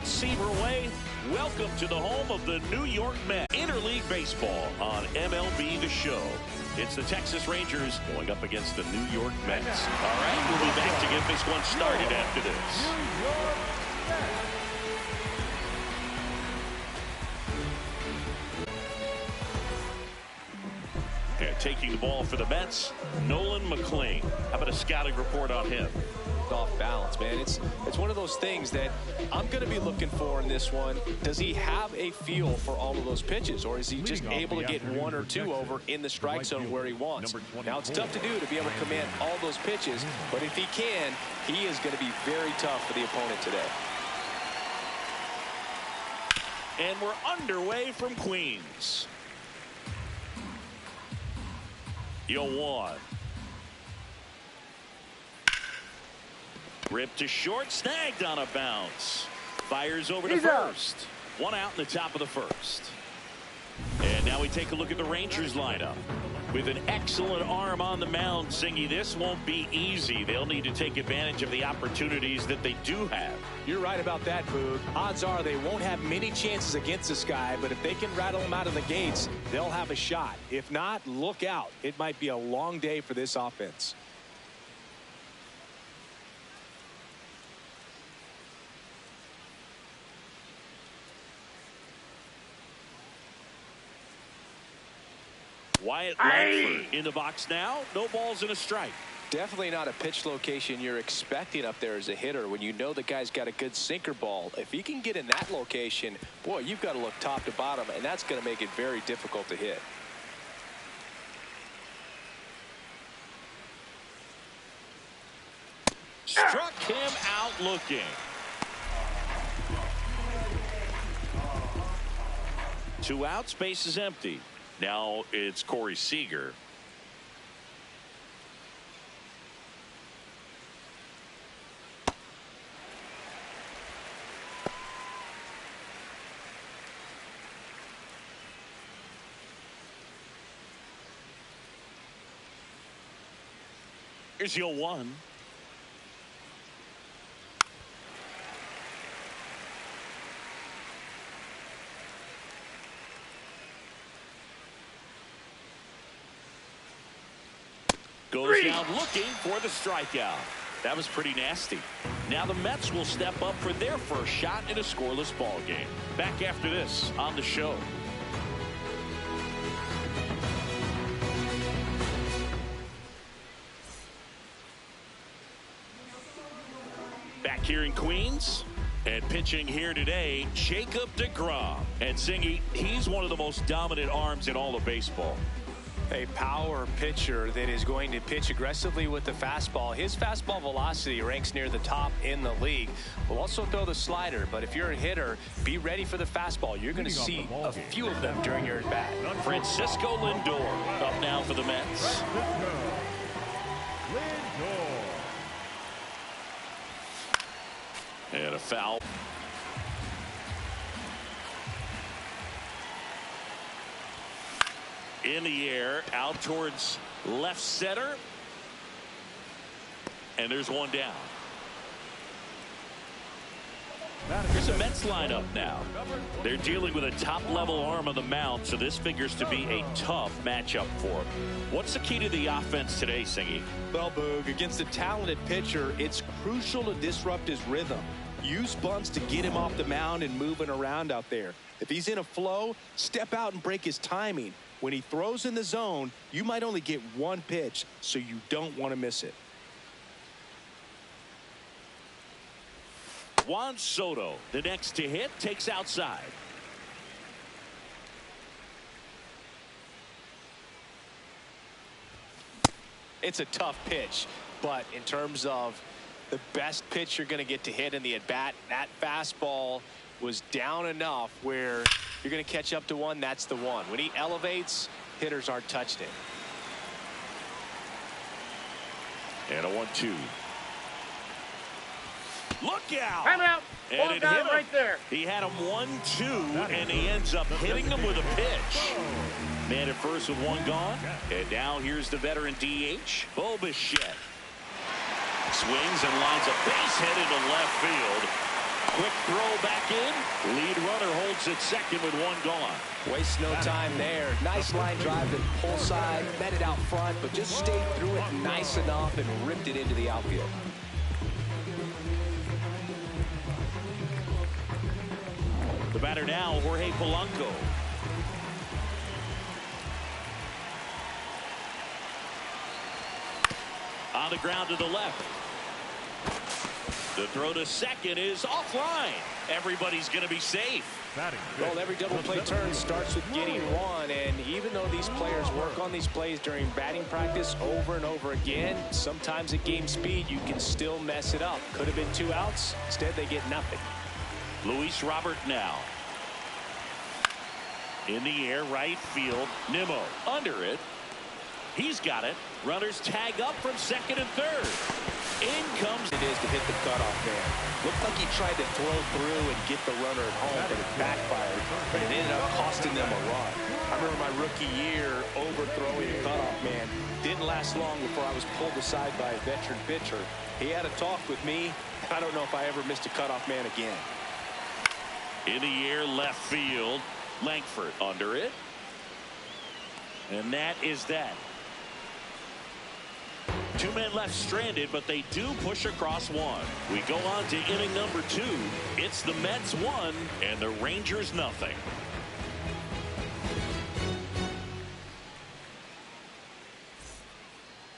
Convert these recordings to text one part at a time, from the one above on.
Seaver way. Welcome to the home of the New York Mets. Interleague baseball on MLB The Show. It's the Texas Rangers going up against the New York Mets. All right, we'll be back to get this one started after this. And taking the ball for the Mets, Nolan McLean. How about a scouting report on him? Off balance, man. It's one of those things that I'm going to be looking for in this one. Does he have a feel for all of those pitches, or is he just able to get one or two over in the strike zone where he wants? Now, it's tough to do to be able to command all those pitches, but if he can, he is going to be very tough for the opponent today. And we're underway from Queens. 0-1. Ripped to short, snagged on a bounce. Fires over to first. One out in the top of the first. And now we take a look at the Rangers lineup. With an excellent arm on the mound, Singy, this won't be easy. They'll need to take advantage of the opportunities that they do have. You're right about that, Boog. Odds are they won't have many chances against this guy, but if they can rattle him out of the gates, they'll have a shot. If not, look out. It might be a long day for this offense. Wyatt Langford in the box now. No balls and a strike. Definitely not a pitch location you're expecting up there as a hitter when you know the guy's got a good sinker ball. If he can get in that location, boy, you've got to look top to bottom, and that's going to make it very difficult to hit. Struck him out looking. Two outs, base is empty. Now it's Corey Seager. Here's 0-1. Goes down looking for the strikeout. That was pretty nasty. Now the Mets will step up for their first shot in a scoreless ball game. Back after this on the show. Back here in Queens. And pitching here today, Jacob DeGrom. And Singy, he's one of the most dominant arms in all of baseball. A power pitcher that is going to pitch aggressively with the fastball. His fastball velocity ranks near the top in the league. Will also throw the slider, but if you're a hitter, be ready for the fastball. You're going to see a few of them during your at-bat. Francisco Lindor up now for the Mets. And a foul. In the air, out towards left center. And there's one down. Here's a Mets lineup now. They're dealing with a top-level arm on the mound, so this figures to be a tough matchup for them. What's the key to the offense today, Singy? Well, Boog, against a talented pitcher, it's crucial to disrupt his rhythm. Use bunts to get him off the mound and moving around out there. If he's in a flow, step out and break his timing. When he throws in the zone, you might only get one pitch, so you don't want to miss it. Juan Soto, the next to hit, takes outside. It's a tough pitch, but in terms of the best pitch you're going to get to hit in the at-bat, that fastball was down enough where you're going to catch up to one. That's the one. When he elevates, hitters aren't touched it. And a 1-2. Look out! I'm out. And it hit him right there. He had him 1-2, and he ends up hitting him with a pitch. Man at first with one gone. And now here's the veteran DH, Bo Bichette. Swings and lines a base hit into left field. Quick throw back in. Lead runner holds at second with one gone. Waste no time there. Nice line drive to the pull side. Met it out front, but just stayed through it nice enough and ripped it into the outfield. The batter now, Jorge Polanco. On the ground to the left. The throw to second is offline. Everybody's going to be safe. Well, every double play turn starts with getting one, and even though these players work on these plays during batting practice over and over again, sometimes at game speed you can still mess it up. Could have been 2 outs. Instead, they get nothing. Luis Robert now. In the air, right field. Nimmo under it. He's got it. Runners tag up from second and third. In comes. It is to hit the cutoff man. Looked like he tried to throw through and get the runner at home, but it backfired. But it ended up costing them a run. I remember my rookie year overthrowing the cutoff man. Didn't last long before I was pulled aside by a veteran pitcher. He had a talk with me. I don't know if I ever missed a cutoff man again. In the air, left field. Langford under it. And that is that. 2 men left stranded, but they do push across one. We go on to inning number 2. It's the Mets 1 and the Rangers nothing.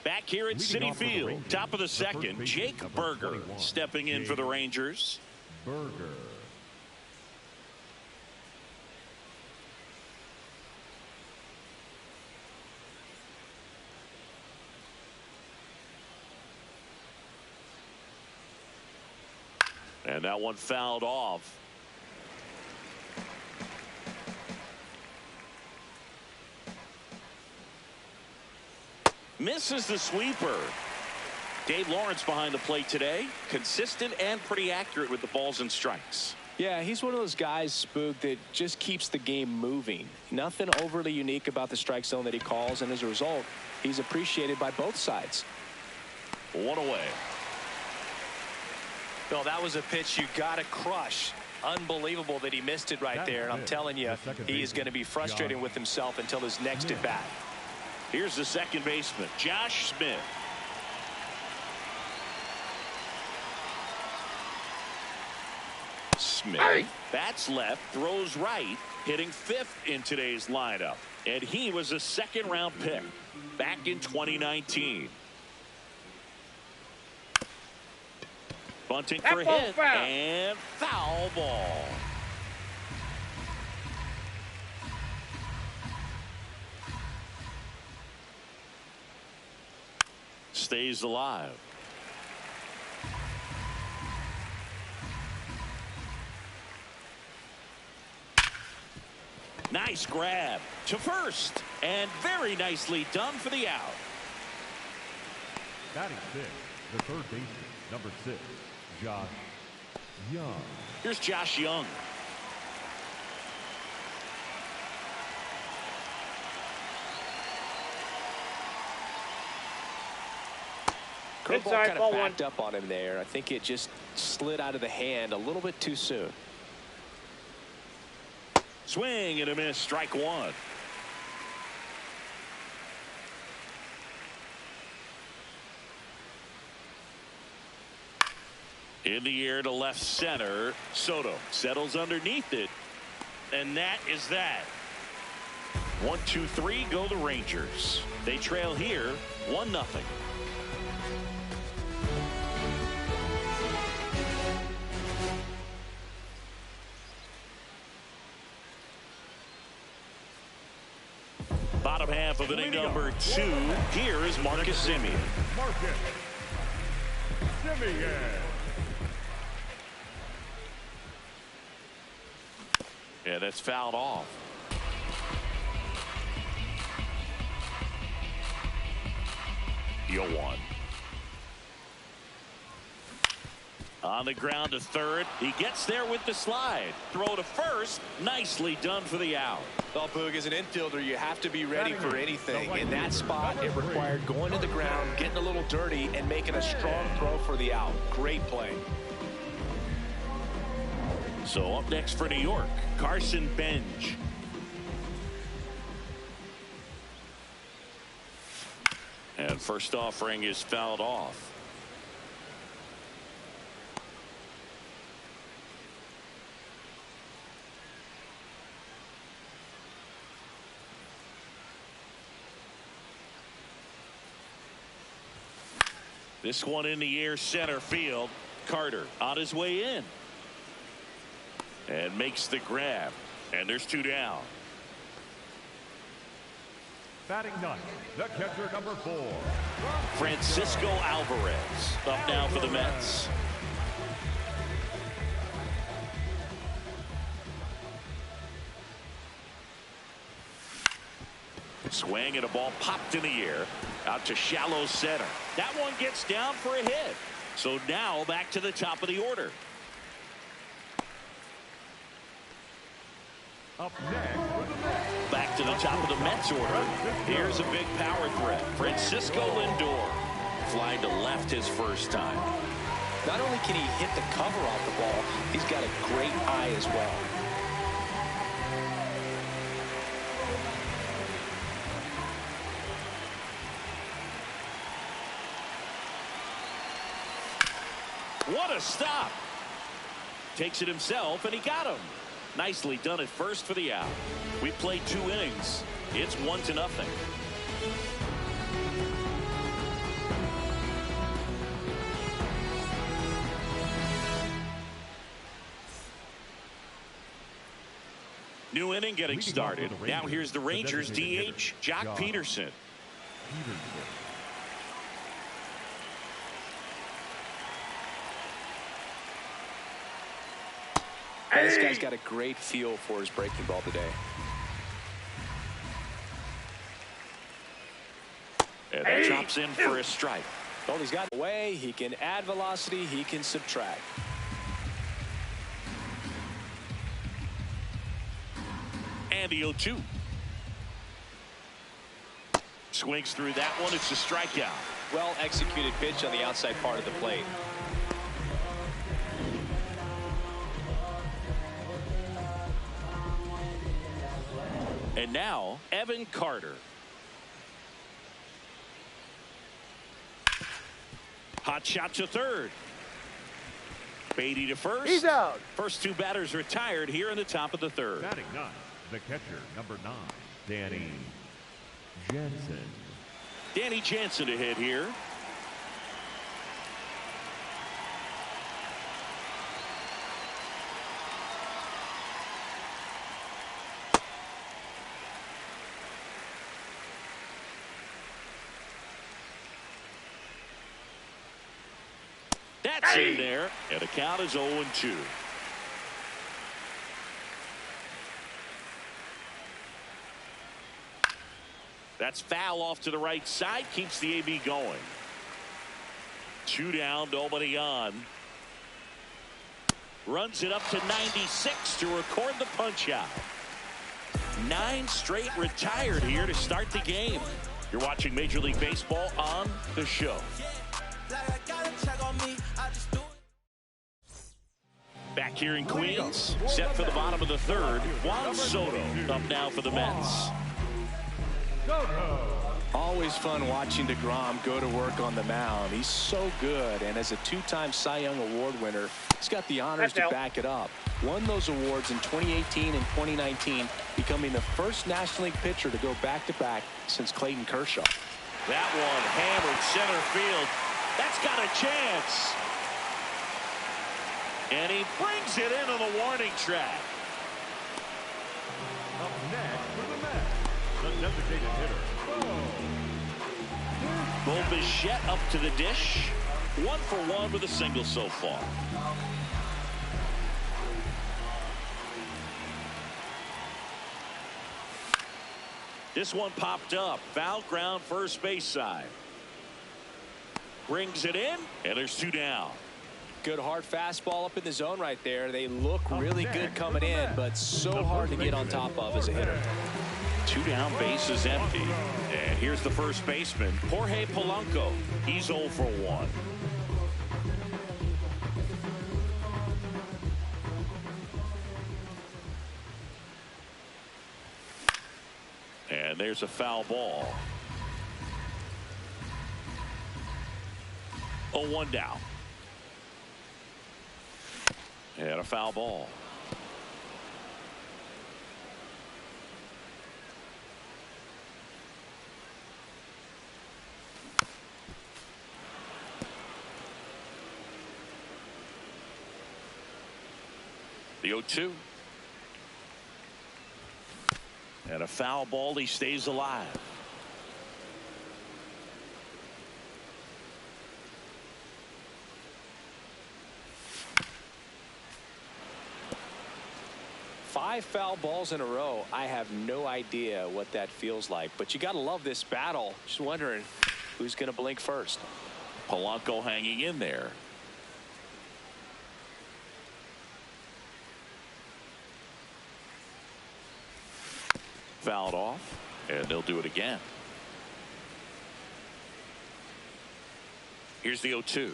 Back here at Citi Field, top of the second, Jake Berger stepping in for the Rangers. And that one fouled off. Misses the sweeper. Dave Lawrence behind the plate today. Consistent and pretty accurate with the balls and strikes. Yeah, he's one of those guys, Spook, that just keeps the game moving. Nothing overly unique about the strike zone that he calls, and as a result, he's appreciated by both sides. One away. Bill, that was a pitch you got to crush. Unbelievable that he missed it right there. And I'm telling you, he is going to be frustrated with himself until his next at bat. Here's the second baseman, Josh Smith. Smith bats left, throws right, hitting 5th in today's lineup. And he was a second-round pick back in 2019. Bunting for a hit, and foul ball. Stays alive. Nice grab to first, and very nicely done for the out. Batting 6, the third baseman, number 6. Josh Young. Here's Josh Young. Curveball kind of backed up on him there. I think it just slid out of the hand a little bit too soon. Swing and a miss, strike one. In the air to left center. Soto settles underneath it. And that is that. 1, 2, 3 go the Rangers. They trail here 1-0. Bottom half of inning number 2. Here is Marcus Semien. Marcus Semien. Yeah, that's fouled off. Yo one. On the ground to third. He gets there with the slide. Throw to first. Nicely done for the out. Well, Boog, as an infielder, you have to be ready for anything. In that spot, it required going to the ground, getting a little dirty, and making a strong throw for the out. Great play. So up next for New York, Carson Benj. And first offering is fouled off. This one in the air, center field. Carter on his way in. And makes the grab. And there's 2 down. Batting ninth, the catcher number 4. Francisco Alvarez up now for the Mets. Swing and a ball popped in the air out to shallow center. That one gets down for a hit. So now back to the top of the order. Up next for the Mets. Back to the top of the Mets order. Here's a big power threat. Francisco Lindor flying to left his first time. Not only can he hit the cover off the ball, he's got a great eye as well. What a stop. Takes it himself, and he got him. Nicely done at first for the out. We played 2 innings. It's 1-0. New inning getting started. Now here's the Rangers DH, Jock Peterson. This guy's got a great feel for his breaking ball today. And that drops in for a strike. Well, he's got away. He can add velocity. He can subtract. And the 0-2. Swings through that one. It's a strikeout. Well executed pitch on the outside part of the plate. And now, Evan Carter. Hot shot to third. Beatty to first. He's out. First 2 batters retired here in the top of the third. Batting ninth, the catcher number 9, Danny Jansen. Danny Jansen to hit here. That's in there, and the count is 0-2. That's foul off to the right side, keeps the AB going. 2 down, nobody on. Runs it up to 96 to record the punch out. 9 straight retired here to start the game. You're watching Major League Baseball on The Show. Back here in Queens, set for the bottom of the third. Juan Soto up now for the Mets. Always fun watching DeGrom go to work on the mound. He's so good, and as a 2-time Cy Young Award winner, he's got the honors to back it up. Won those awards in 2018 and 2019, becoming the first National League pitcher to go back-to-back since Clayton Kershaw. That one hammered center field. That's got a chance. And he brings it into the warning track. Up next for the Mets, the designated hitter. Bo Bichette up to the dish. 1 for 1 with a single so far. This one popped up. Foul ground first base side. Brings it in, and there's 2 down. Good hard fastball up in the zone right there. They look really good coming in, but so hard to get on top of as a hitter. 2 down, base is empty. And here's the first baseman, Jorge Polanco. He's 0 for 1. There's a foul ball. 0-1 down. And a foul ball. The 0-2. And a foul ball. He stays alive. Five foul balls in a row. I have no idea what that feels like, but you got to love this battle. Just wondering who's going to blink first. Polanco hanging in there. Fouled off, and they'll do it again. Here's the 0-2.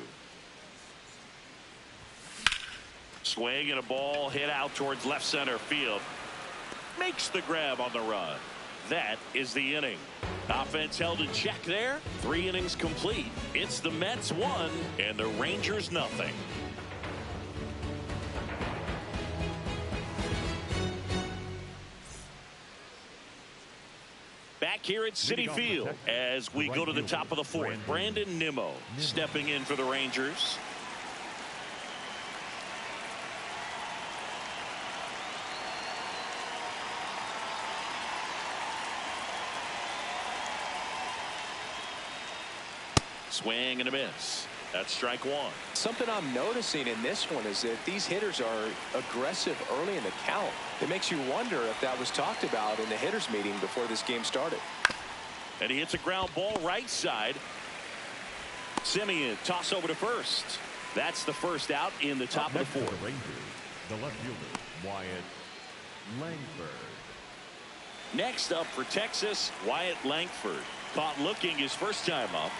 Swing and a ball hit out towards left center field. Makes the grab on the run. That is the inning. Offense held in check there. 3 innings complete. It's the Mets 1 and the Rangers nothing. Back here at Citi Field as we go to the top of the 4th. Brandon Nimmo stepping in for the Rangers. Swing and a miss. That's strike 1. Something I'm noticing in this one is that these hitters are aggressive early in the count. It makes you wonder if that was talked about in the hitters meeting before this game started. And he hits a ground ball right side. Simeon toss over to first. That's the first out in the top of the 4th. The Rangers, the left fielder, Wyatt Langford. Next up for Texas, Wyatt Langford. Caught looking his first time up.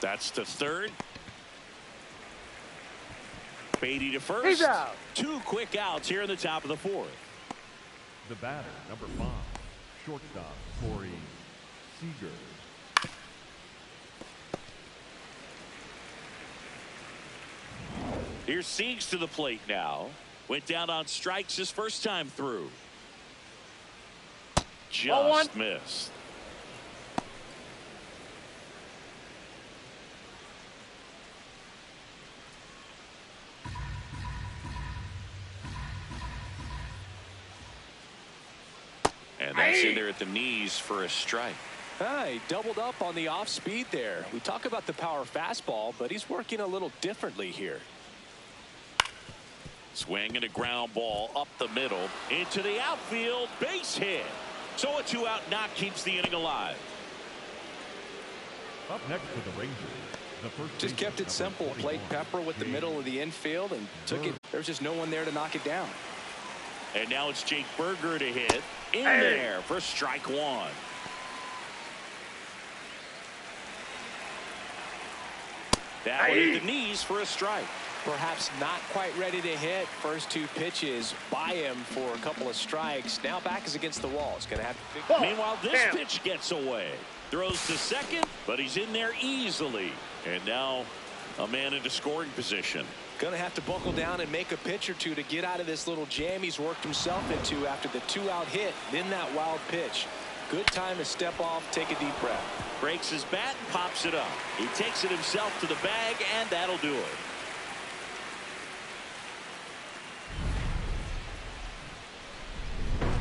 That's to third. Beatty to first. He's out. 2 quick outs here in the top of the 4th. The batter, number 5, shortstop, Corey Seager. Here's Siegs to the plate now. Went down on strikes his first time through. Just missed. And that's in there at the knees for a strike. He doubled up on the off speed there. We talk about the power fastball, but he's working a little differently here. Swing and a ground ball up the middle into the outfield, base hit. So a 2-out knock keeps the inning alive. Up next for the Rangers, the first Just kept it simple. Played Pepper with the middle of the infield and took it. There's just no one there to knock it down. And now it's Jake Berger to hit in there for strike 1. That one hit the knees for a strike. Perhaps not quite ready to hit. First 2 pitches by him for a couple of strikes. Now back is against the wall. It's going to have to. Meanwhile, this pitch gets away. Throws to second, but he's in there easily. And now a man into scoring position. Going to have to buckle down and make a pitch or two to get out of this little jam he's worked himself into after the 2-out hit, then that wild pitch. Good time to step off, take a deep breath. Breaks his bat and pops it up. He takes it himself to the bag, and that'll do it.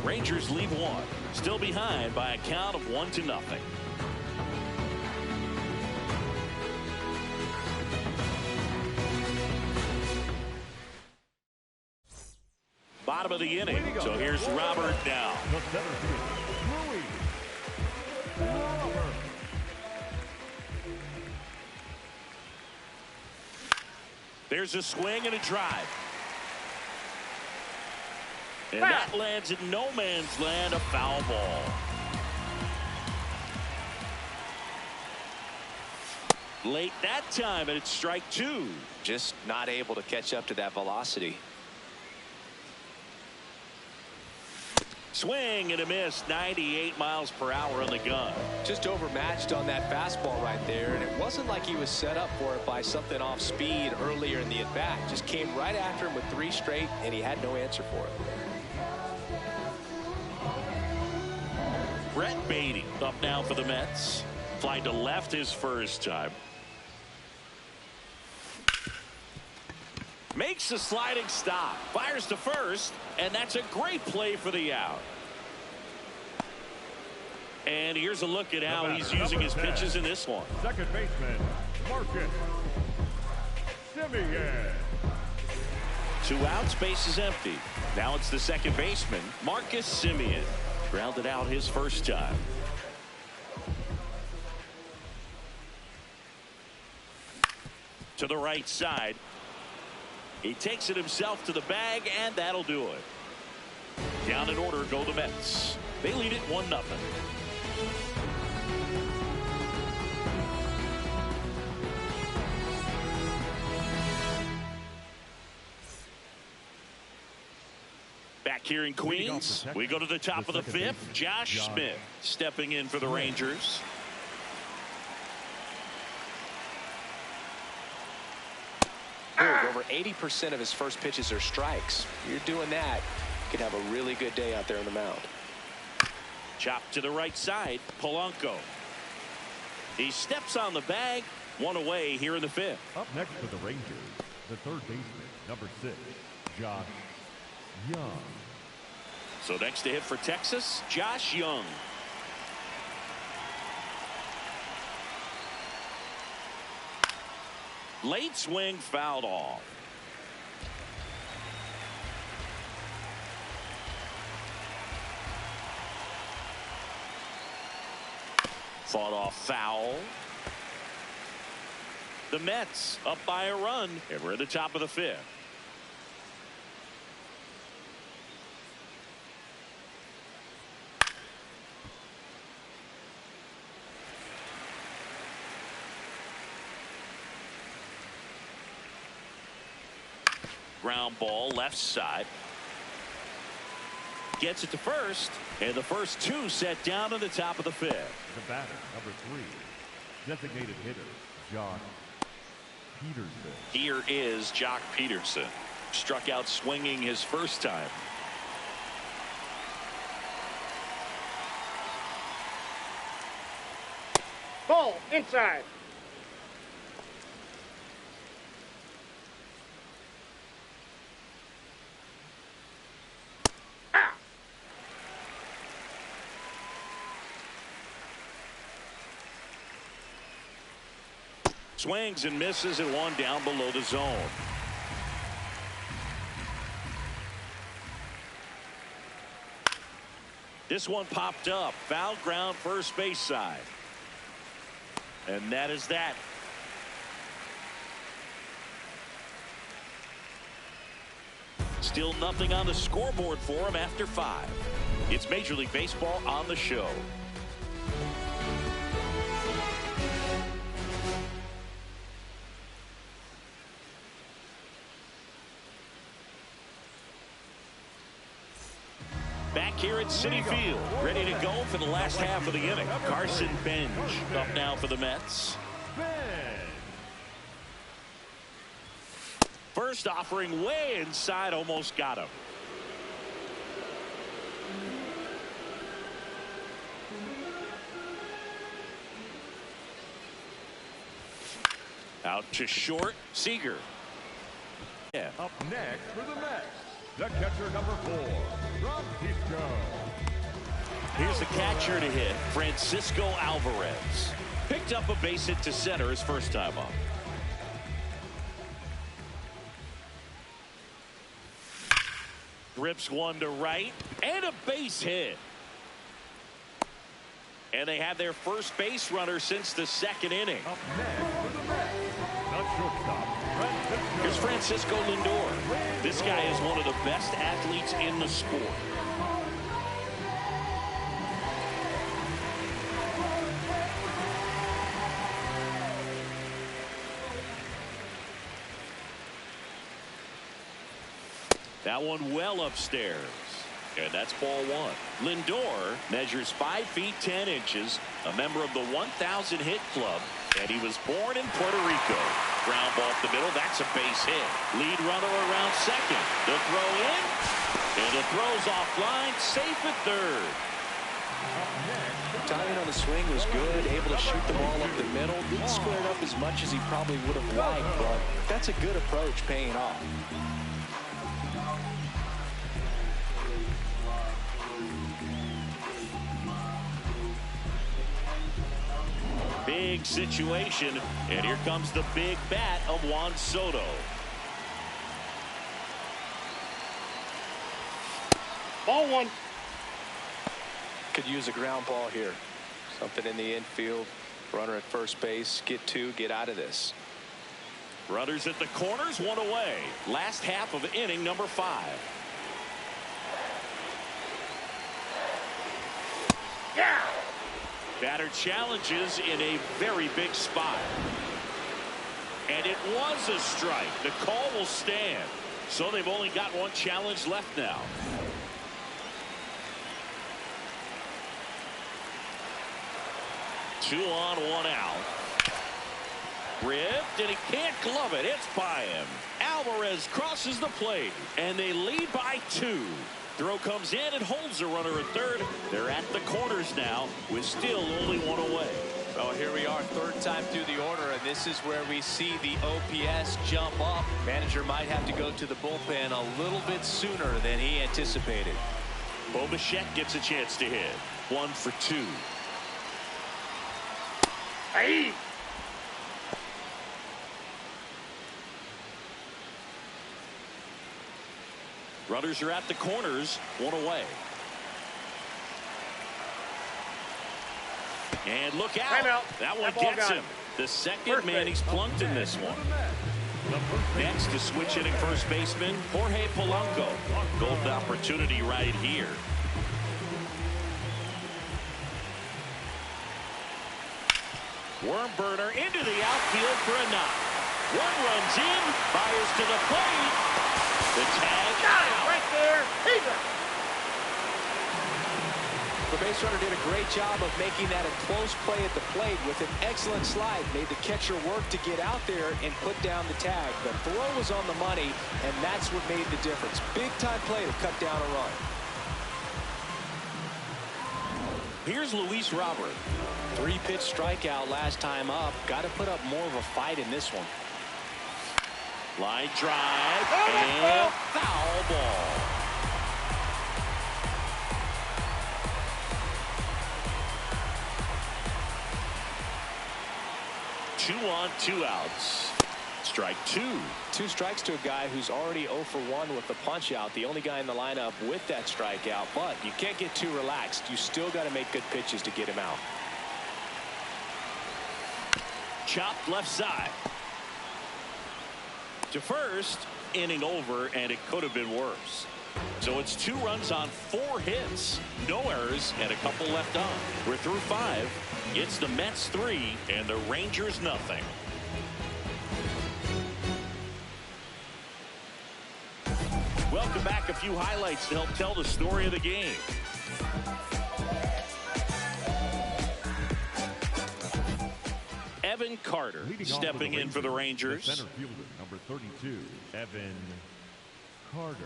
Rangers lead 1. Still behind by a count of 1-0. Bottom of the inning. So here's Robert now. The center field, Louis Robert. There's a swing and a drive. And that lands in no man's land, a foul ball. Late that time, and it's strike two. Just not able to catch up to that velocity. Swing and a miss. 98 miles per hour on the gun. Just overmatched on that fastball right there, and it wasn't like he was set up for it by something off speed earlier in the at-bat. Just came right after him with 3 straight, and he had no answer for it. Brett Beatty up now for the Mets. Fly to left his first time. Makes a sliding stop. Fires to first, and that's a great play for the out. And here's a look at how he's using his pitches in this one. Second baseman, Marcus Semien. 2 outs, base is empty. Now it's the second baseman, Marcus Semien. Grounded out his first time. To the right side. He takes it himself to the bag, and that'll do it. Down in order go the Mets. They lead it 1-0. Back here in Queens, we go to the top of the 5th. Josh Smith stepping in for the Rangers. Over 80% of his first pitches are strikes. You're doing that, you can have a really good day out there on the mound. Chop to the right side, Polanco. He steps on the bag, 1 away here in the 5th. Up next for the Rangers, the third baseman, number 6, Josh Young. So next to hit for Texas, Josh Young. Late swing fouled off. Fought off foul. The Mets up by a run, and we're at the top of the 5th. Ground ball left side. Gets it to first, and the first 2 set down in the top of the 5th. The batter, number 3, designated hitter, Josh Peterson. Here is Jock Peterson. Struck out swinging his first time. Ball inside. Swings and misses at 1 down below the zone. This one popped up. Foul ground first base side. And that is that. Still nothing on the scoreboard for him after 5. It's Major League Baseball on the show. Back here at Citi Field, ready to go for the last half of the inning. Carson Bench up now for the Mets. First offering way inside, almost got him. Out to short, Seager. Yeah. Up next for the Mets, the catcher number 4, Francisco. Here's the catcher to hit, Francisco Alvarez. Picked up a base hit to center his first time up. Rips one to right, and a base hit. And they have their first base runner since the 2nd inning. Up next for the Mets, the shortstop, Francisco. Here's Francisco Lindor. This guy is one of the best athletes in the sport. That one well upstairs. And that's ball one. Lindor measures 5 feet 10 inches, a member of the 1,000 hit club, and he was born in Puerto Rico. Ground ball up the middle. That's a base hit. Lead runner around second. The throw in, and the throw's offline. Safe at third. Timing on the swing was good, able to shoot the ball up the middle. Didn't square it up as much as he probably would have liked, but that's a good approach paying off. Big situation, and here comes the big bat of Juan Soto. Ball one. Could use a ground ball here. Something in the infield. Runner at first base. Get two. Get out of this. Runners at the corners, one away. Last half of inning number 5. Yeah. Batter challenges in a very big spot. And it was a strike. The call will stand. So they've only got one challenge left now. Two on, one out. Ripped, and he can't glove it. It's by him. Alvarez crosses the plate, and they lead by 2. Throw comes in and holds the runner at third. They're at the corners now with still only one away. Well, here we are, third time through the order, and this is where we see the OPS jump up. Manager might have to go to the bullpen a little bit sooner than he anticipated. Bo Bichette gets a chance to hit. 1 for 2. Hey. Runners are at the corners, one away. And look out. Timeout. That one That ball gets got him. him. The second First man he's base. plunked in this one. Next to switch hitting first baseman Jorge Polanco. Golden opportunity right here. Worm burner into the outfield for a knock. One runs in, fires to the plate. The tag out. Right there. He's up. The base runner did a great job of making that a close play at the plate with an excellent slide. Made the catcher work to get out there and put down the tag. The throw was on the money, and that's what made the difference. Big time play to cut down a run. Here's Luis Robert. 3-pitch strikeout last time up. Got to put up more of a fight in this one. Line drive and foul ball. Two on, 2 outs. Strike 2. 2 strikes to a guy who's already 0 for 1 with the punch out. The only guy in the lineup with that strikeout, but you can't get too relaxed. You still got to make good pitches to get him out. Chopped left side. To first, inning over, and it could have been worse. So it's 2 runs on 4 hits. No errors and a couple left on. We're through 5. It's the Mets 3 and the Rangers nothing. Welcome back. A few highlights to help tell the story of the game. Evan Carter stepping in for the Rangers. Center fielder, number 32, Evan Carter.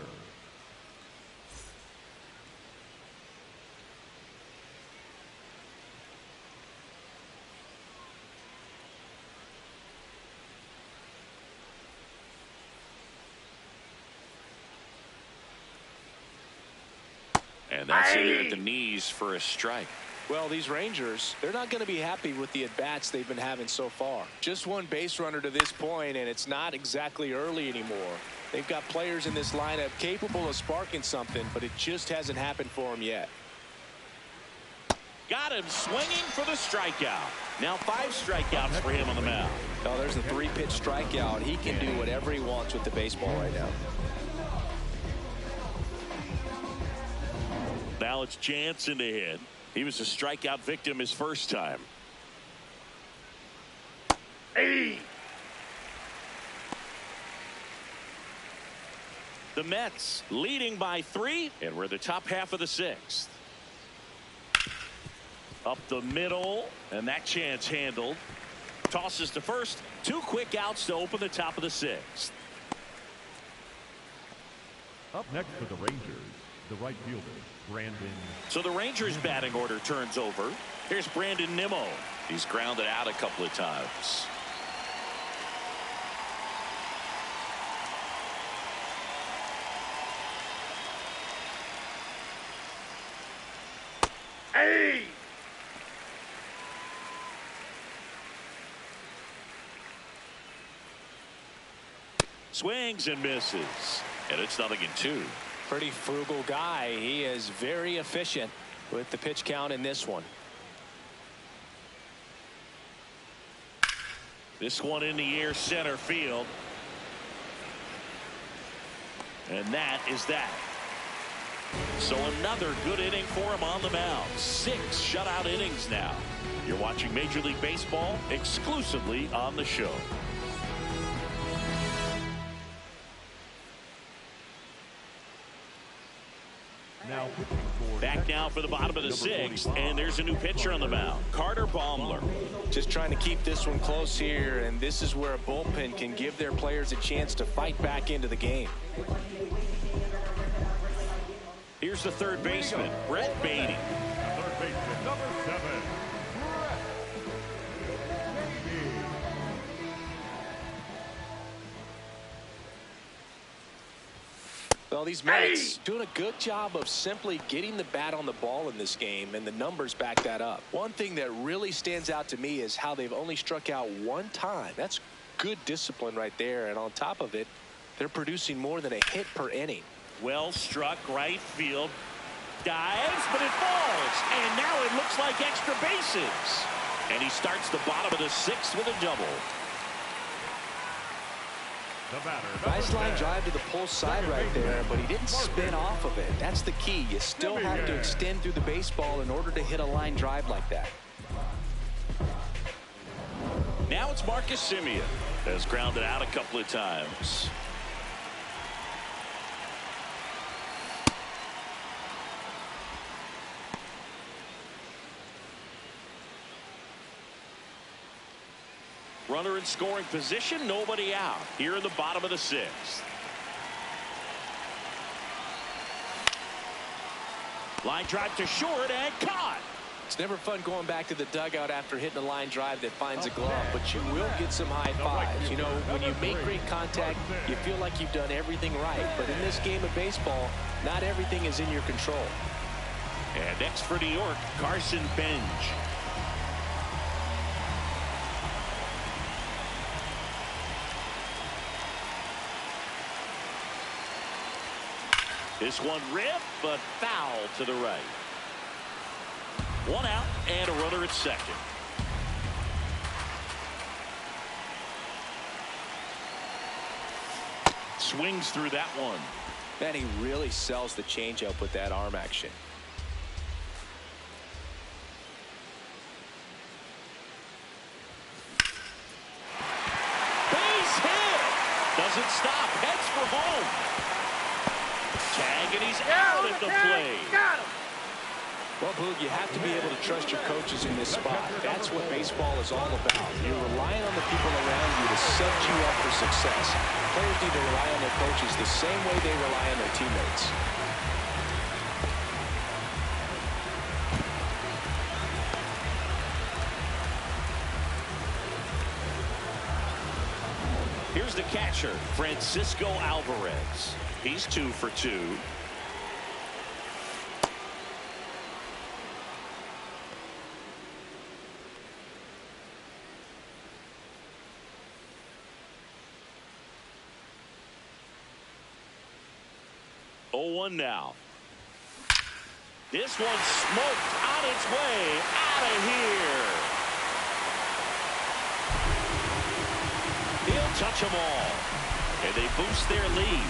And that's it at the knees for a strike. Well, these Rangers, they're not going to be happy with the at-bats they've been having so far. Just one base runner to this point, and it's not exactly early anymore. They've got players in this lineup capable of sparking something, but it just hasn't happened for them yet. Got him swinging for the strikeout. Now 5 strikeouts for him on the mound. Oh, there's a 3-pitch strikeout. He can do whatever he wants with the baseball right now. Now it's Jansen to hit. He was a strikeout victim his first time. Hey. The Mets leading by 3, and we're the top half of the 6th. Up the middle, and that chance handled. Tosses to first. 2 quick outs to open the top of the 6th. Up next for the Rangers, the right fielder, Brandon. So the Rangers batting order turns over. Here's Brandon Nimmo. He's grounded out a couple of times. Hey! Swings and misses. And it's 0-2. Pretty frugal guy. He is very efficient with the pitch count in this one. This one in the air, center field. And that is that. So another good inning for him on the mound. 6 shutout innings now. You're watching Major League Baseball exclusively on the show. Now pitching for Back now for the bottom of the 6th, and there's a new pitcher on the mound, Carter Baumler. Just trying to keep this one close here, and this is where a bullpen can give their players a chance to fight back into the game. Here's the third baseman, Brett Beatty. third baseman, number 7, Brett Beatty. Well, these Mets doing a good job of simply getting the bat on the ball in this game, and the numbers back that up. One thing that really stands out to me is how they've only struck out 1 time. That's good discipline right there, and on top of it, they're producing more than a hit per inning. Well struck, right field. Dives, but it falls. And now it looks like extra bases. And he starts the bottom of the 6th with a double. The batter, Nice number line 10. drive to the pull side right there, but he didn't spin off of it. That's the key. You still have to extend through the baseball in order to hit a line drive like that. Now it's Marcus Semien. Has grounded out a couple of times. Runner in scoring position, nobody out. Here in the bottom of the 6th. Line drive to short and caught. It's never fun going back to the dugout after hitting a line drive that finds a glove, but you will get some high fives. You know, when you make great contact, you feel like you've done everything right. But in this game of baseball, not everything is in your control. And next for New York, Carson Benj. This one ripped, but foul to the right. 1 out and a runner at second. Swings through that one. Man, he really sells the changeup with that arm action. Base hit. Doesn't stop. Heads for home. Tag, and he's out at the plate. Got him. Well, Boog, you have to be able to trust your coaches in this spot. That's what baseball is all about. You're relying on the people around you to set you up for success. Players need to rely on their coaches the same way they rely on their teammates. Here's the catcher, Francisco Alvarez. He's 2 for 2. Now. This one's smoked on its way out of here. He'll touch them all. And they boost their lead.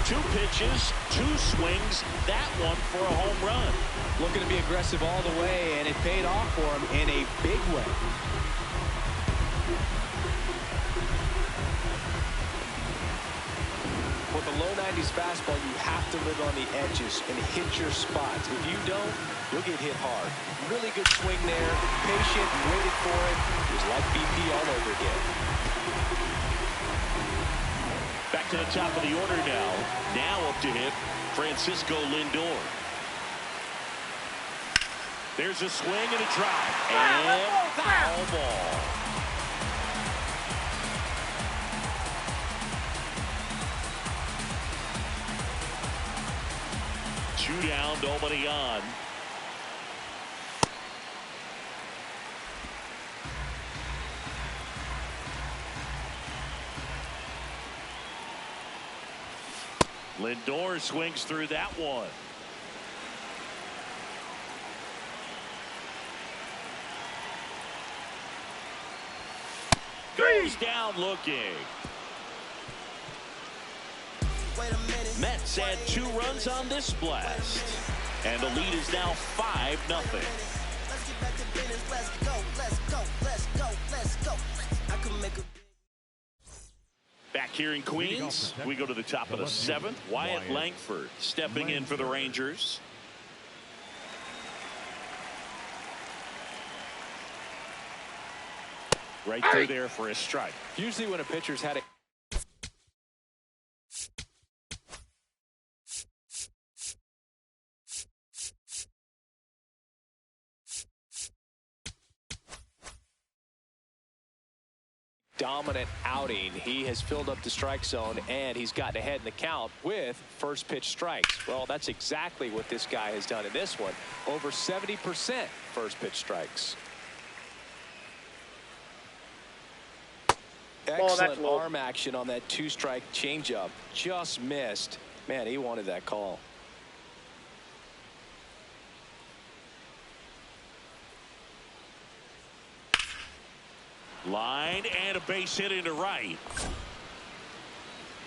2 pitches, 2 swings, that one for a home run. Looking to be aggressive all the way, and it paid off for him in a big way. With a low 490s fastball, you have to live on the edges and hit your spots. If you don't, you'll get hit hard. Really good swing there. Patient, waited for it. It was like BP all over again. Back to the top of the order now. Now up to hit Francisco Lindor. There's a swing and a drive. And foul ball. Two down, nobody on. Lindor swings through that one. Goes down looking. Mets had 2 runs on this blast. And the lead is now 5-0. Back here in Queens, we go to the top of the 7th. Wyatt Langford stepping in for the Rangers. Right through there for a strike. Usually when a pitcher's had a dominant outing, he has filled up the strike zone and he's gotten ahead in the count with first pitch strikes. Well, that's exactly what this guy has done in this one. Over 70% first pitch strikes. Excellent arm action on that 2-strike changeup. Just missed. Man, he wanted that call. Line and a base hit into right.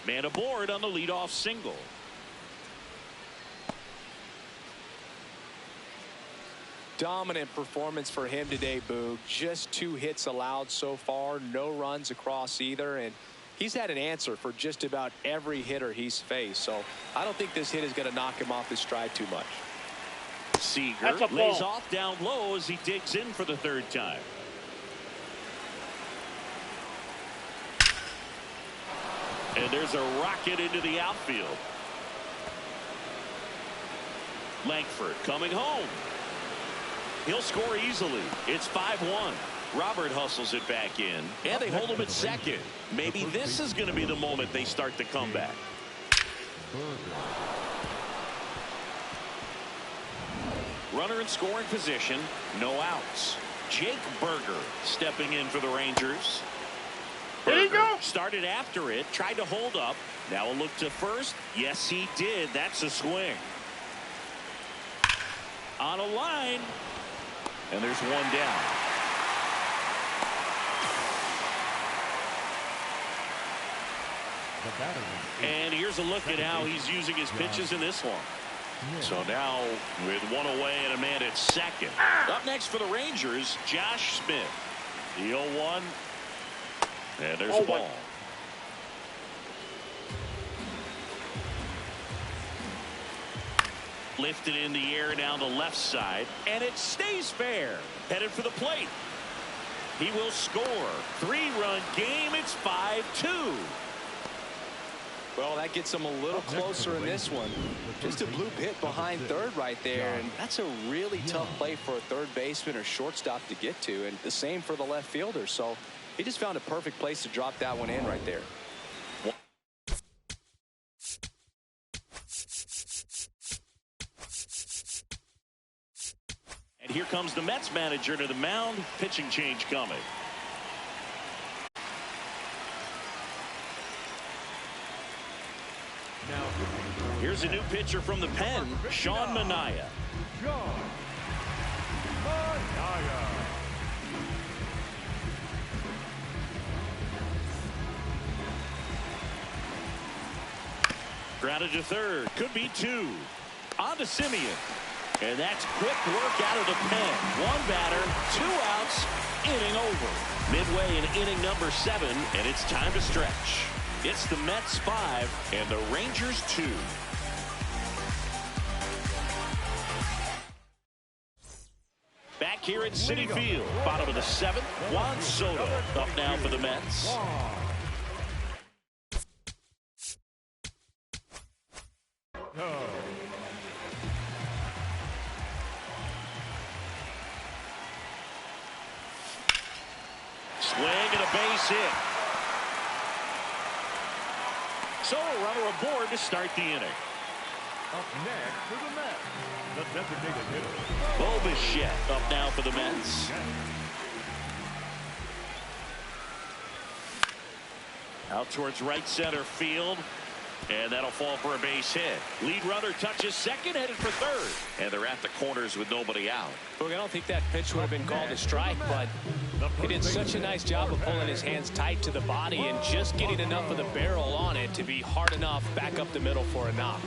Man aboard on the leadoff single. Dominant performance for him today, Boog. Just 2 hits allowed so far. No runs across either. And he's had an answer for just about every hitter he's faced. So I don't think this hit is going to knock him off his stride too much. Seager lays off down low as he digs in for the 3rd time. And there's a rocket into the outfield. Langford coming home. He'll score easily. It's 5-1. Robert hustles it back in, and they hold him at second. Maybe this is going to be the moment they start the comeback. Runner in scoring position, no outs. Jake Berger stepping in for the Rangers. Berger started after it, tried to hold up. Now a look to first. Yes, he did. That's a swing. On a line. And there's one down. And here's a look at how he's using his pitches in this one. So now with one away and a man at second. Up next for the Rangers, Josh Smith. The 0-1. And there's a ball. Lifted in the air down the left side, and it stays fair. Headed for the plate. He will score. 3-run game. It's 5-2. Well, that gets him a little closer in this one. Just a bloop hit behind third right there, and that's a really tough play for a third baseman or shortstop to get to, and the same for the left fielder. So he just found a perfect place to drop that one in right there. And here comes the Mets manager to the mound. Pitching change coming. Here's a new pitcher from the pen, Sean Manaea. Grounded to third. Could be 2. On to Simeon. And that's quick work out of the pen. 1 batter, 2 outs, inning over. Midway in inning number 7, and it's time to stretch. It's the Mets 5 and the Rangers 2. Back here at Citi Field, bottom of the 7th, Juan Soto up now for the Mets. Swing and a base hit. So a runner aboard to start the inning. Up next for the Mets, the designated hitter. Bichette up now for the Mets. Out towards right center field. And that'll fall for a base hit. Lead runner touches second, headed for third. And they're at the corners with nobody out. Look, I don't think that pitch would have been called a strike, but he did such a nice job of pulling his hands tight to the body and just getting enough of the barrel on it to be hard enough back up the middle for a knock.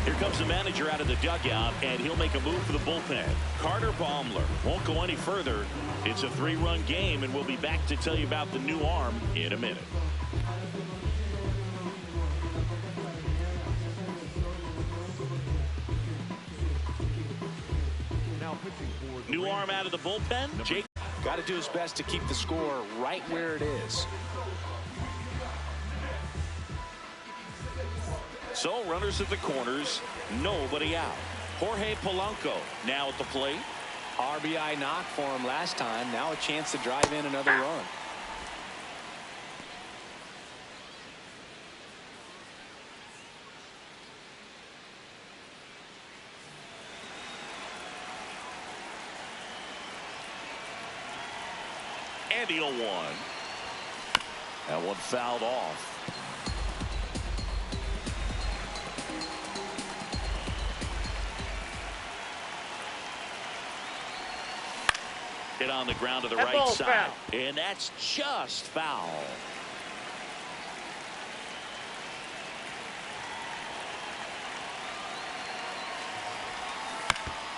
Here comes the manager out of the dugout, and he'll make a move for the bullpen. Carter Baumler won't go any further. It's a 3-run game, and we'll be back to tell you about the new arm in a minute. Now pitching for the New arm out of the bullpen. Jake. Got to do his best to keep the score right where it is. So runners at the corners, nobody out. Jorge Polanco now at the plate. RBI knock for him last time. Now a chance to drive in another run. And the 0-1. That one fouled off. Hit on the ground to the right side. Foul. And that's just foul.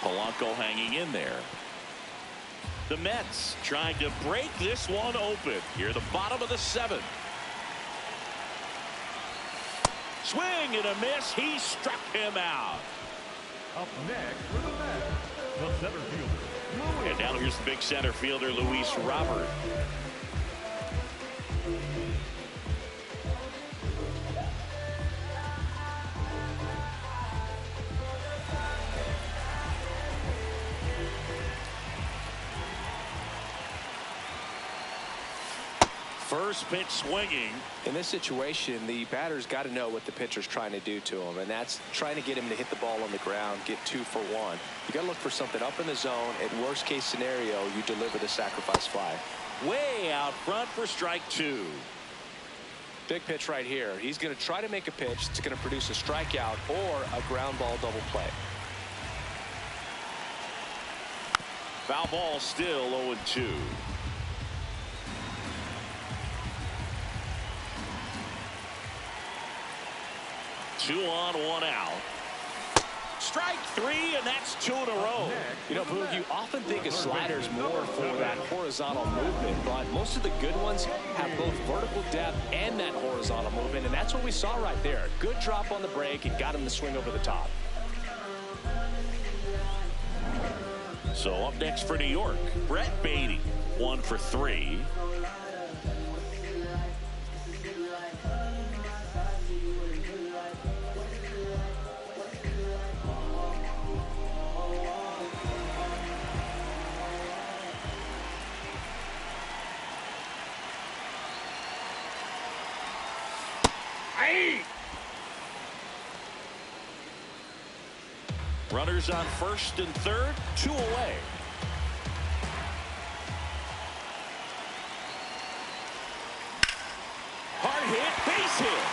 Polanco hanging in there. The Mets trying to break this one open. Here, the bottom of the 7th. Swing and a miss. He struck him out. Up next for the Mets, the center fielder. And now here's the big center fielder, Luis Robert. First pitch swinging. In this situation, the batter's got to know what the pitcher's trying to do to him, and that's trying to get him to hit the ball on the ground, get 2 for 1. You got to look for something up in the zone. At worst case scenario, you deliver the sacrifice fly. Way out front for strike 2. Big pitch right here. He's going to try to make a pitch that's going to produce a strikeout or a ground ball double play. Foul ball, still 0-2. Two on, 1 out. Strike 3, and that's 2 in a row. You know, Boog, you often think of sliders more for that horizontal movement, but most of the good ones have both vertical depth and that horizontal movement, and that's what we saw right there. Good drop on the break and got him to swing over the top. So up next for New York, Brett Beatty, 1 for 3. Runners on first and third, 2 away. Hard hit, base hit.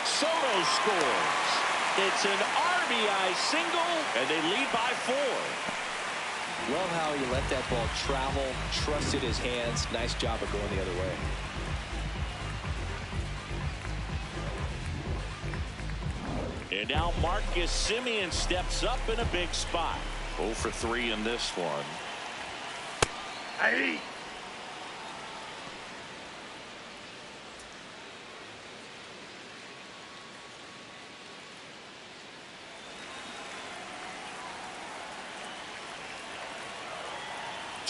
Soto scores. It's an RBI single, and they lead by 4. Love how he let that ball travel, trusted his hands. Nice job of going the other way. And now Marcus Semien steps up in a big spot. 0 for 3 in this one. Hey.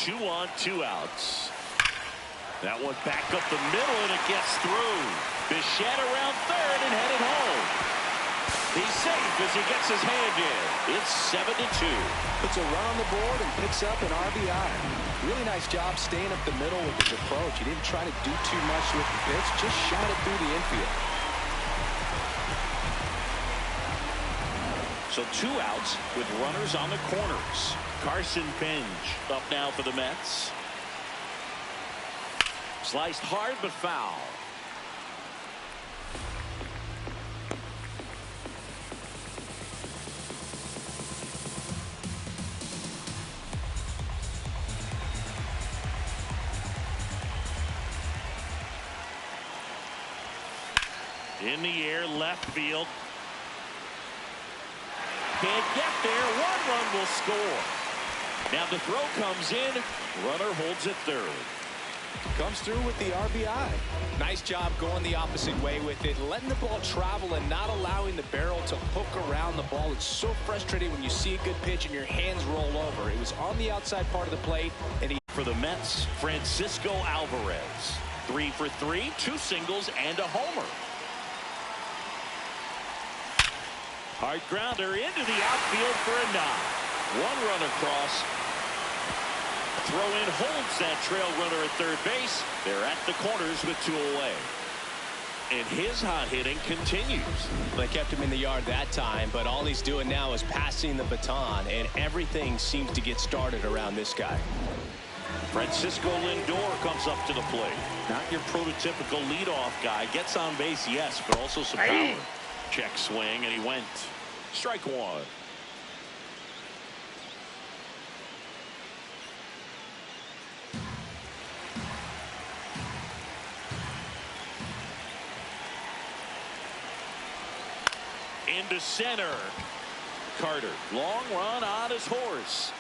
2 on, 2 outs. That one back up the middle, and it gets through. Bichette around third and headed home. He's safe as he gets his hand in. It's 7-2. Puts a run on the board and picks up an RBI. Really nice job staying up the middle with his approach. He didn't try to do too much with the pitch, just shot it through the infield. So 2 outs with runners on the corners. Carson Bench up now for the Mets. Sliced hard but foul. In the air, left field. Can't get there. 1 run will score. Now the throw comes in. Runner holds it third. Comes through with the RBI. Nice job going the opposite way with it, letting the ball travel and not allowing the barrel to hook around the ball. It's so frustrating when you see a good pitch and your hands roll over. It was on the outside part of the plate, and for the Mets, Francisco Alvarez. 3 for 3, 2 singles and a homer. Hard grounder into the outfield for a knock. 1 run across. Throw in holds that trail runner at third base. They're at the corners with 2 away. And his hot hitting continues. They kept him in the yard that time, but all he's doing now is passing the baton, and everything seems to get started around this guy. Francisco Lindor comes up to the plate. Not your prototypical leadoff guy. Gets on base, yes, but also some power. Check swing, and he went. Strike 1. Into center. Carter, long run on his horse.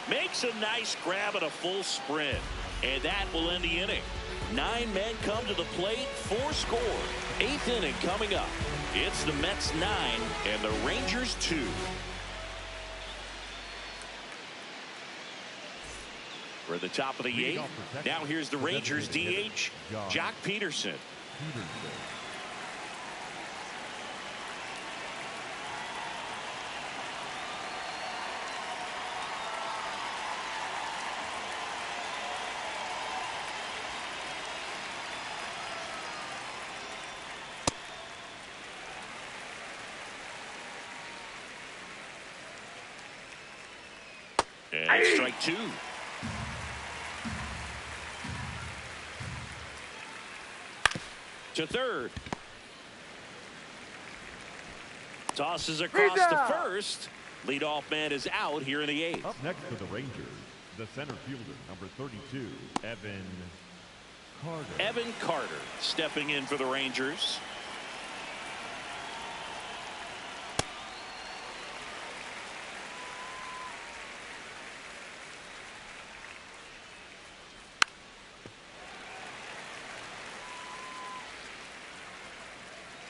Makes a nice grab at a full sprint. And that will end the inning. 9 men come to the plate, 4 score. 8th inning coming up. It's the Mets 9 and the Rangers 2. We're at the top of the 8th. Now here's the Rangers DH, Jock Peterson. And strike 2. To third. Tosses across to first. Leadoff man is out here in the 8th. Up next for the Rangers, the center fielder, number 32, Evan Carter. Evan Carter stepping in for the Rangers.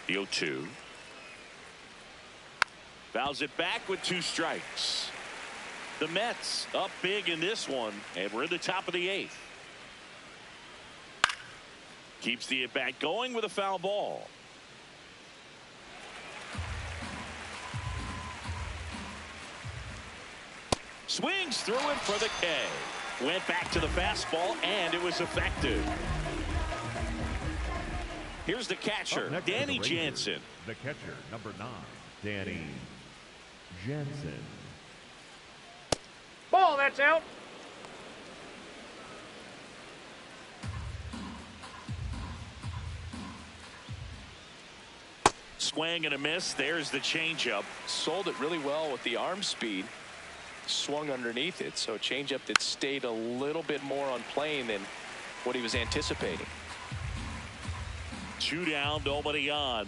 The 0-2. Fouls it back with 2 strikes. The Mets up big in this one, and we're in the top of the 8th. Keeps the at-bat going with a foul ball. Swings through it for the K. Went back to the fastball, and it was effective. Here's the catcher, Danny Jansen. The catcher, number 9, Danny Jansen. Ball, that's out. Swing and a miss. There's the changeup. Sold it really well with the arm speed. Swung underneath it, so changeup that stayed a little bit more on plane than what he was anticipating. 2 down, nobody on.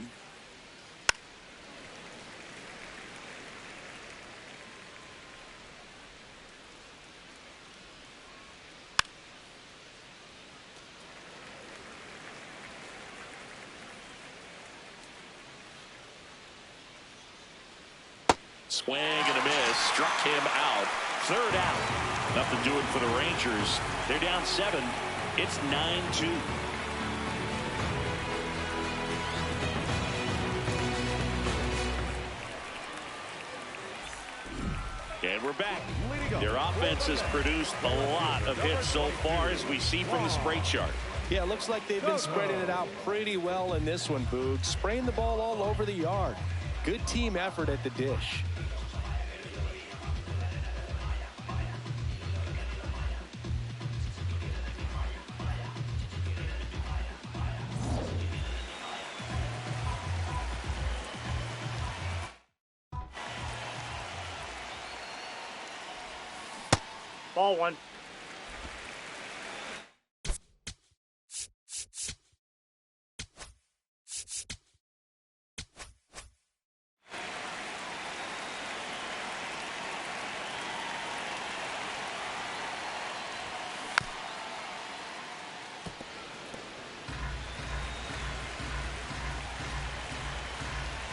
Swing and a miss. Struck him out. Third out. Nothing doing for the Rangers. They're down 7. It's 9-2. And we're back. Their offense has produced a lot of hits so far, as we see from the spray chart. Yeah, it looks like they've been spreading it out pretty well in this one, Boog. Spraying the ball all over the yard. Good team effort at the dish. Ball 1.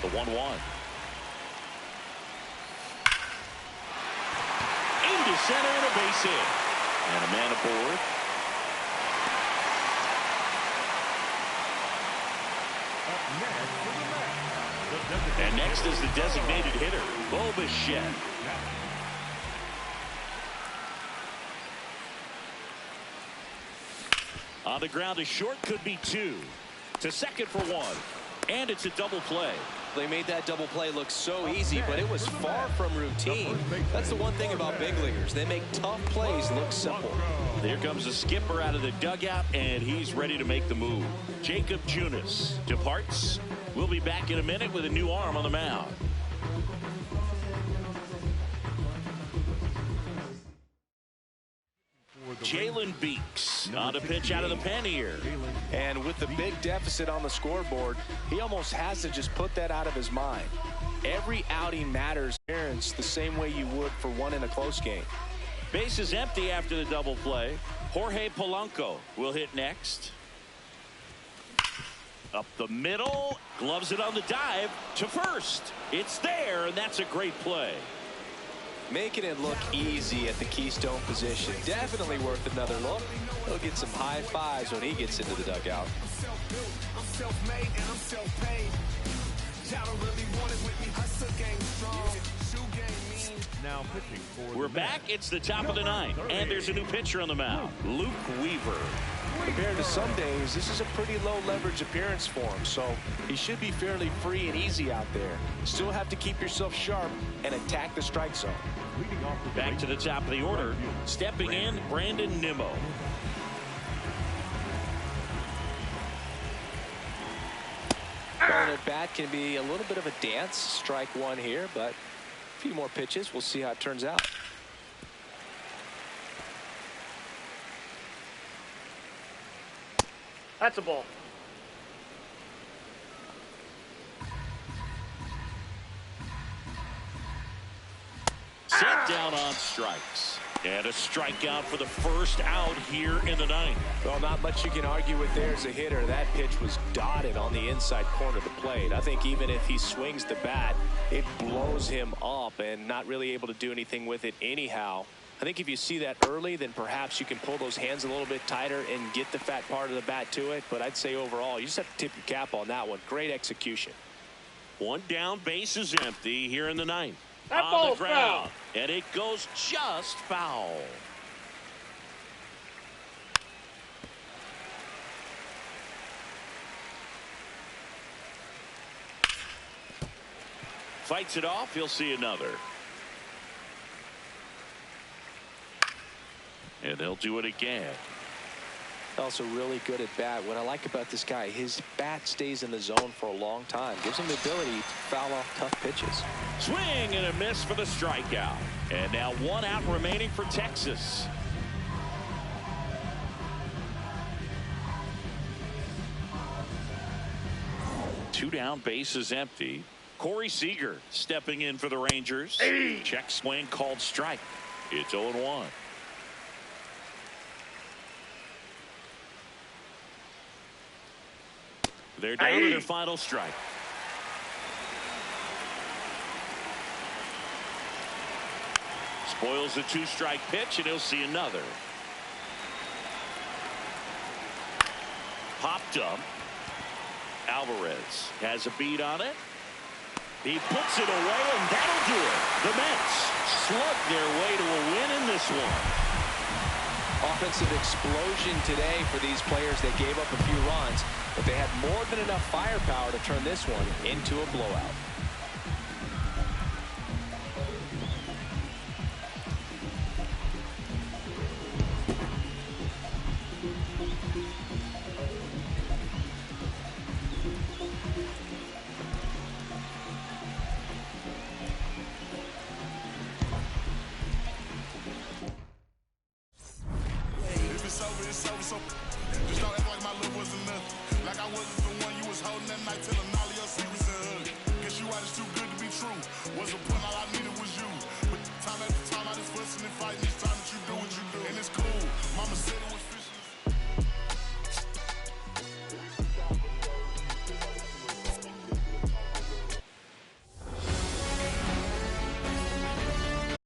The 1-1. Into center and a base hit. And a man aboard. And next is the designated hitter, Bo Bichette. On the ground, a short, could be 2. To second for 1. And it's a double play. They made that double play look so easy, but it was far from routine. That's the one thing about big leaguers. They make tough plays look simple. Here comes the skipper out of the dugout, and he's ready to make the move. Jacob Junis departs. We'll be back in a minute with a new arm on the mound. Jalen Beeks on a pitch out of the pen here. And with the big deficit on the scoreboard, he almost has to just put that out of his mind. Every outing matters the same way you would for one in a close game. Base is empty after the double play. Jorge Polanco will hit next. Up the middle, gloves it on the dive to first. It's there, and that's a great play. Making it look easy at the keystone position. Definitely worth another look. He'll get some high fives when he gets into the dugout. Now pitching for We're back. It's the top of the 9th, and there's a new pitcher on the mound, Luke Weaver. Compared to some days, this is a pretty low leverage appearance for him, so he should be fairly free and easy out there. Still have to keep yourself sharp and attack the strike zone. Back to the top of the order, stepping in, Brandon Nimmo. Going at bat can be a little bit of a dance. Strike 1 here, but a few more pitches. We'll see how it turns out. That's a ball. Set down on strikes. And a strikeout for the first out here in the 9th. Well, not much you can argue with there as a hitter. That pitch was dotted on the inside corner of the plate. I think even if he swings the bat, it blows him up and not really able to do anything with it anyhow. I think if you see that early, then perhaps you can pull those hands a little bit tighter and get the fat part of the bat to it. But I'd say overall, you just have to tip your cap on that one. Great execution. One down, base is empty here in the 9th. That On ball's the ground, foul. and it goes just foul. Fights it off. He'll see another. And they'll do it again. Also really good at bat. What I like about this guy, his bat stays in the zone for a long time. Gives him the ability to foul off tough pitches. Swing and a miss for the strikeout. And now 1 out remaining for Texas. Two down, base is empty. Corey Seager stepping in for the Rangers. Hey. Check swing called strike. It's 0-1. They're down to their final strike. Spoils a 2-strike pitch, and he'll see another. Popped up. Alvarez has a beat on it. He puts it away, and that'll do it. The Mets slug their way to a win in this one. Offensive explosion today for these players. They gave up a few runs, but they had more than enough firepower to turn this one into a blowout. It's over, so